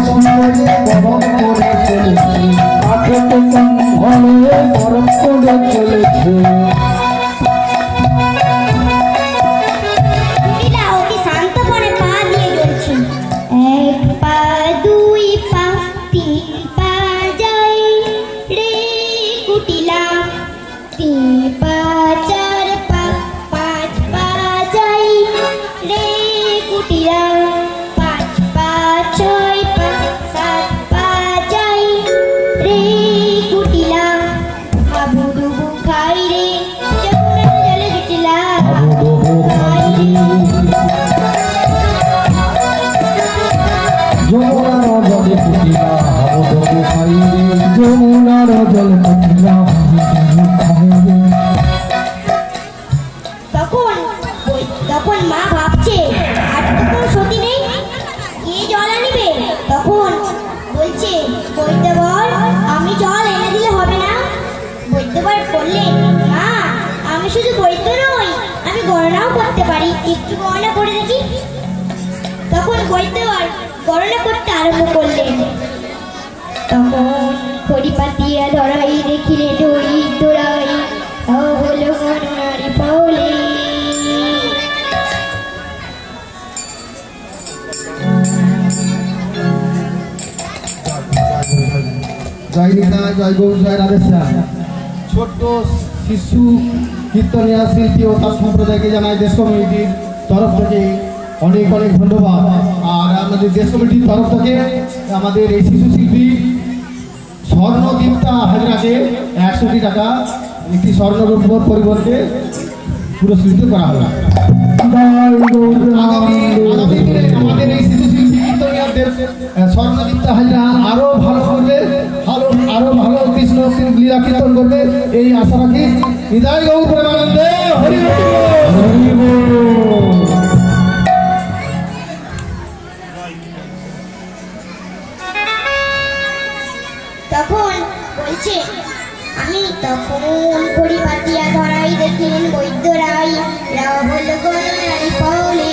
শিরে বরফ করে চলেছে, আঠেরো হলে বরফ করে চলেছে। তখন মা ভাবছে আর তো কোনো সতী নেই, কে জল আনিবে? তখন বলছে বৈদ্যবর আমি জল এনে দিলে হবে না? বৈদ্যবর বললেন মা আমি শুধু বৈদ্য নই, আমি গণনাও করতে পারি, একটু গণনা করে দেখি। তখন বৈদ্যবর গণনা করতে আরম্ভ করলেন। তখন খড়ি পাতিয়া ধরাই দেখিলে দড়ি দোড়াই হলো গণনারি পাওলে। জয় নিতাই, জয় গৌর, জয় রাধেশ্যাম। ছোট্ট শিশু কীর্তনিয়া শিল্পী ও তার সম্প্রদায়কে জানাই দেশ কমিটির তরফ থেকে অনেক অনেক ধন্যবাদ। আর আমাদের দেশ কমিটির তরফ থেকে আমাদের এই শিশু শিল্পী স্বর্ণদীপ্তা হাজরাকে 100টি টাকা একটি স্বর্ণরূপর পরিবর্তে পুরস্কৃত করা হলো। আগামী দিনে আমাদের এই শিশু শিল্পী কীর্তনিয়াদের স্বর্ণদীপ্তা হাজরা আরো ভালো করবে, আরো ভালো কৃষ্ণ লীলা কীর্তন করবে, এই আশা রাখি। হৃদয় গৌর প্রেমানন্দে হরি বল। তখন বলছে আমি তখন খড়ি পাতিয়া ধরাই দেখিলেন বৈদ্য রাই রাহুল গণনারি পাওলে।